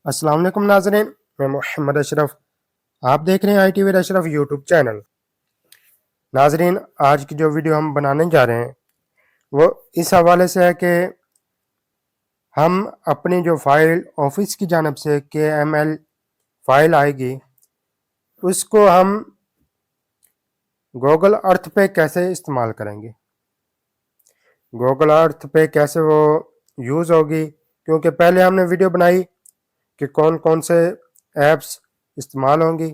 अस्सलाम वालेकुम नाज़रीन, मैं मोहम्मद अशरफ। आप देख रहे हैं IT with Ashraf YouTube channel. नाज़रीन, आज की जो वीडियो हम बनाने जा रहे हैं वो इस हवाले से है कि हम अपनी जो फाइल ऑफिस की जानब से KML फाइल आएगी उसको हम गूगल अर्थ पे कैसे इस्तेमाल करेंगे, गूगल अर्थ पे कैसे वो यूज़ होगी। क्योंकि पहले हमने वीडियो बनाई कि कौन कौन से ऐप्स इस्तेमाल होंगी,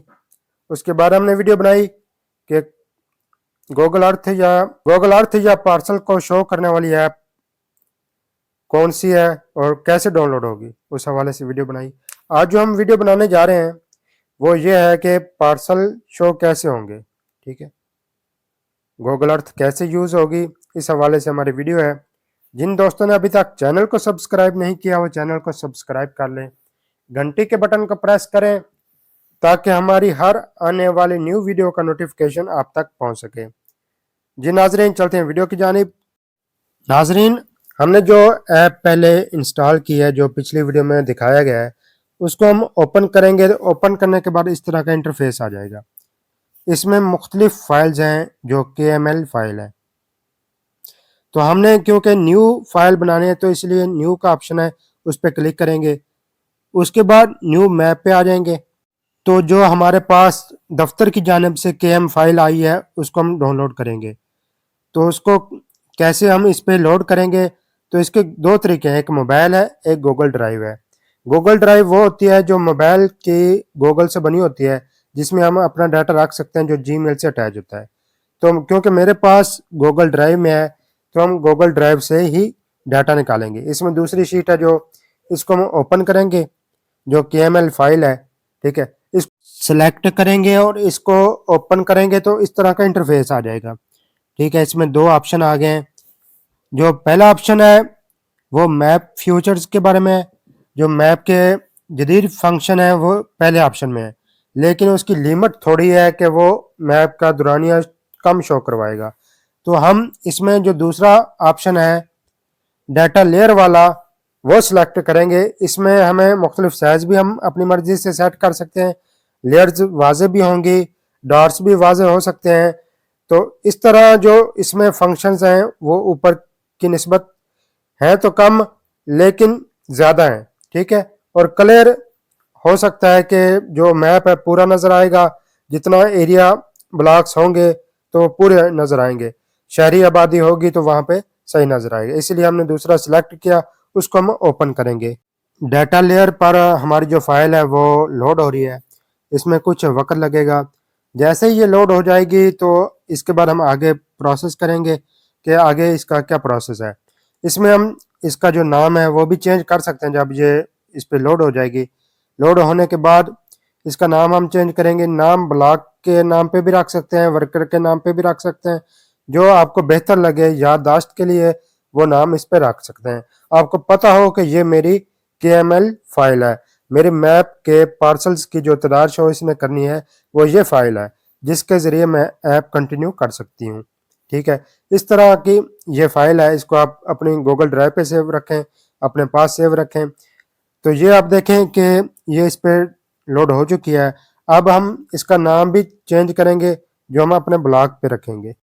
उसके बाद हमने वीडियो बनाई कि गूगल अर्थ या पार्सल को शो करने वाली ऐप कौन सी है और कैसे डाउनलोड होगी, उस हवाले से वीडियो बनाई। आज जो हम वीडियो बनाने जा रहे हैं वो ये है कि पार्सल शो कैसे होंगे, ठीक है, गूगल अर्थ कैसे यूज़ होगी, इस हवाले से हमारी वीडियो है। जिन दोस्तों ने अभी तक चैनल को सब्सक्राइब नहीं किया वो चैनल को सब्सक्राइब कर लें, घंटी के बटन को प्रेस करें ताकि हमारी हर आने वाली न्यू वीडियो का नोटिफिकेशन आप तक पहुंच सके। जी नाजरीन, चलते हैं वीडियो की जानिब। नाजरीन, हमने जो ऐप पहले इंस्टॉल की है, जो पिछली वीडियो में दिखाया गया है, उसको हम ओपन करेंगे। तो ओपन करने के बाद इस तरह का इंटरफेस आ जाएगा। इसमें मुख्तलिफ फाइल्स हैं जो KML फाइल है। तो हमने क्योंकि न्यू फाइल बनाने हैं तो इसलिए न्यू का ऑप्शन है, उस पर क्लिक करेंगे। उसके बाद न्यू मैप पे आ जाएंगे। तो जो हमारे पास दफ्तर की जानिब से KM फाइल आई है उसको हम डाउनलोड करेंगे। तो उसको कैसे हम इस पे लोड करेंगे, तो इसके दो तरीके हैं, एक मोबाइल है, एक गूगल ड्राइव है। गूगल ड्राइव वो होती है जो मोबाइल की गूगल से बनी होती है, जिसमें हम अपना डाटा रख सकते हैं, जो जीमेल से अटैच होता है। तो क्योंकि मेरे पास गूगल ड्राइव में है तो हम गूगल ड्राइव से ही डाटा निकालेंगे। इसमें दूसरी शीट है जो इसको हम ओपन करेंगे, जो KML फाइल है, ठीक है। इस सेलेक्ट करेंगे और इसको ओपन करेंगे तो इस तरह का इंटरफेस आ जाएगा, ठीक है। इसमें दो ऑप्शन आ गए हैं। जो पहला ऑप्शन है वो मैप फ्यूचर्स के बारे में है। जो मैप के जदीद फंक्शन है वो पहले ऑप्शन में है, लेकिन उसकी लिमिट थोड़ी है कि वो मैप का दुरानिया कम शो करवाएगा। तो हम इसमें जो दूसरा ऑप्शन है डाटा लेयर वाला, वो सिलेक्ट करेंगे। इसमें हमें मुख्तलिफ साइज भी हम अपनी मर्जी से सेट कर सकते हैं, लेयर्स वाजे भी होंगी, डॉट्स भी वाजे हो सकते हैं। तो इस तरह जो इसमें फंक्शंस हैं वो ऊपर की निस्बत हैं तो कम, लेकिन ज़्यादा हैं, ठीक है। और क्लियर हो सकता है कि जो मैप है पूरा नज़र आएगा, जितना एरिया ब्लॉक्स होंगे तो पूरे नज़र आएंगे, शहरी आबादी होगी तो वहाँ पे सही नज़र आएगा। इसलिए हमने दूसरा सिलेक्ट किया, उसको हम ओपन करेंगे। डाटा लेयर पर हमारी जो फाइल है वो लोड हो रही है, इसमें कुछ वक्त लगेगा। जैसे ही ये लोड हो जाएगी तो इसके बाद हम आगे प्रोसेस करेंगे कि आगे इसका क्या प्रोसेस है। इसमें हम इसका जो नाम है वो भी चेंज कर सकते हैं। जब ये इस पर लोड हो जाएगी, लोड होने के बाद इसका नाम हम चेंज करेंगे। नाम ब्लॉक के नाम पे भी रख सकते हैं, वर्कर के नाम पे भी रख सकते हैं, जो आपको बेहतर लगे याददाश्त के लिए वो नाम इस पे रख सकते हैं। आपको पता हो कि ये मेरी KML फाइल है, मेरे मैप के पार्सल्स की जो तादाद शो इसने करनी है वो ये फाइल है, जिसके ज़रिए मैं ऐप कंटिन्यू कर सकती हूँ, ठीक है। इस तरह की ये फाइल है, इसको आप अपनी गूगल ड्राइव पे सेव रखें, अपने पास सेव रखें। तो ये आप देखें कि ये इस पर लोड हो चुकी है। अब हम इसका नाम भी चेंज करेंगे, जो हम अपने ब्लॉग पे रखेंगे।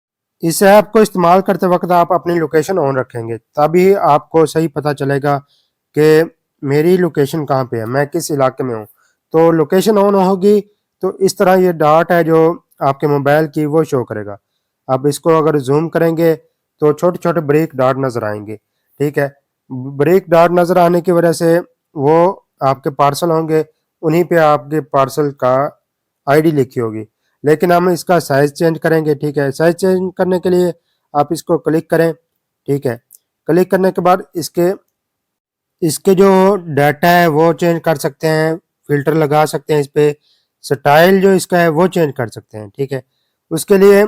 इस ऐप को इस्तेमाल करते वक्त आप अपनी लोकेशन ऑन रखेंगे, तभी आपको सही पता चलेगा कि मेरी लोकेशन कहाँ पे है, मैं किस इलाके में हूँ। तो लोकेशन ऑन होगी तो इस तरह ये डॉट है जो आपके मोबाइल की वो शो करेगा। अब इसको अगर जूम करेंगे तो छोटे छोटे ब्रेक डॉट नज़र आएंगे, ठीक है। ब्रेक डॉट नज़र आने की वजह से वो आपके पार्सल होंगे, उन्हीं पे आपके पार्सल का ID लिखी होगी। लेकिन हम इसका साइज़ चेंज करेंगे, ठीक है। साइज़ चेंज करने के लिए आप इसको क्लिक करें, ठीक है। क्लिक करने के बाद इसके इसके जो डाटा है वो चेंज कर सकते हैं, फिल्टर लगा सकते हैं, इस पे स्टाइल जो इसका है वो चेंज कर सकते हैं, ठीक है। उसके लिए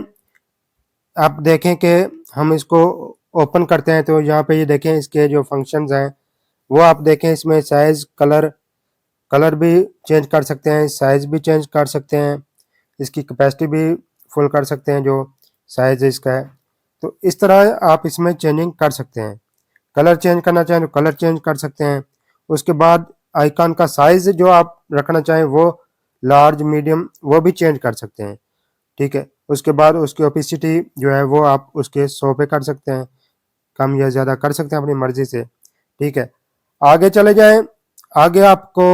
आप देखें कि हम इसको ओपन करते हैं तो यहाँ पे ये देखें इसके जो फंक्शंस हैं वो आप देखें। इसमें साइज़ कलर भी चेंज कर सकते हैं, साइज़ भी चेंज कर सकते हैं, इसकी कैपेसिटी भी फुल कर सकते हैं जो साइज़ इसका है। तो इस तरह आप इसमें चेंजिंग कर सकते हैं। कलर चेंज करना चाहें तो कलर चेंज कर सकते हैं। उसके बाद आइकन का साइज जो आप रखना चाहें वो लार्ज मीडियम वो भी चेंज कर सकते हैं। ठीक है, उसके बाद उसकी ओपेसिटी जो है वो आप उसके 100 पे कर सकते हैं, कम या ज़्यादा कर सकते हैं अपनी मर्जी से। ठीक है, आगे चले जाएं। आगे आपको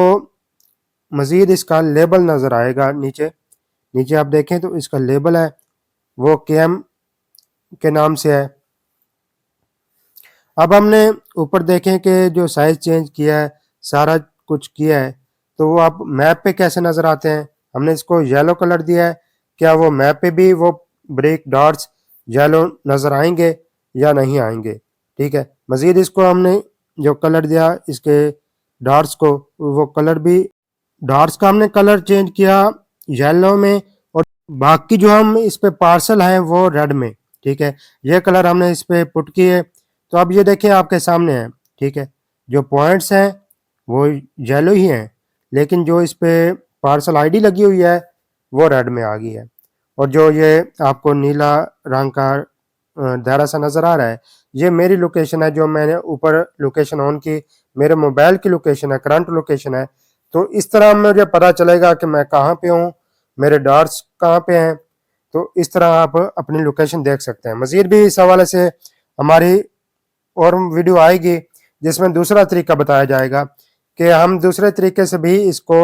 मज़ीद इसका लेबल नज़र आएगा नीचे। नीचे आप देखें तो इसका लेबल है वो केएम के नाम से है। अब हमने ऊपर देखें कि जो साइज चेंज किया है, सारा कुछ किया है, तो वो आप मैप पे कैसे नज़र आते हैं। हमने इसको येलो कलर दिया है, क्या वो मैप पे भी वो ब्रेक डॉट्स येलो नज़र आएंगे या नहीं आएंगे। ठीक है, मज़ीद इसको हमने जो कलर दिया इसके डॉट्स को, वो कलर भी डॉट्स का हमने कलर चेंज किया येलो में, और बाकी जो हम इस पे पार्सल हैं वो रेड में। ठीक है, ये कलर हमने इस पे पुट किए। तो अब ये देखिए आपके सामने है। ठीक है, जो पॉइंट्स हैं वो येलो ही हैं, लेकिन जो इस पे पार्सल आईडी लगी हुई है वो रेड में आ गई है। और जो ये आपको नीला रंग का दायरा सा नज़र आ रहा है, ये मेरी लोकेशन है, जो मैंने ऊपर लोकेशन ऑन की, मेरे मोबाइल की लोकेशन है, करंट लोकेशन है। तो इस तरह मुझे पता चलेगा कि मैं कहाँ पे हूँ, मेरे डॉट्स कहाँ पे हैं। तो इस तरह आप अपनी लोकेशन देख सकते हैं। मज़ीद भी इस हवाले से हमारी और वीडियो आएगी जिसमें दूसरा तरीका बताया जाएगा कि हम दूसरे तरीके से भी इसको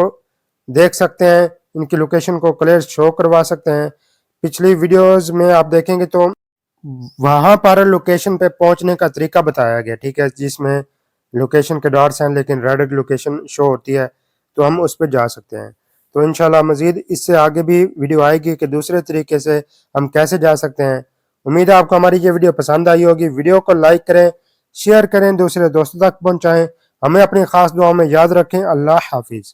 देख सकते हैं, इनकी लोकेशन को क्लियर शो करवा सकते हैं। पिछली वीडियोस में आप देखेंगे तो वहां पर लोकेशन पे पहुंचने का तरीका बताया गया। ठीक है, जिसमें लोकेशन के डॉट्स हैं लेकिन रेड लोकेशन शो होती है, तो हम उस पर जा सकते हैं। तो इंशाल्लाह मज़ीद इससे आगे भी वीडियो आएगी कि दूसरे तरीके से हम कैसे जा सकते हैं। उम्मीद है आपको हमारी ये वीडियो पसंद आई होगी। वीडियो को लाइक करें, शेयर करें, दूसरे दोस्तों तक पहुंचाएं। हमें अपनी खास दुआओं में याद रखें। अल्लाह हाफिज़।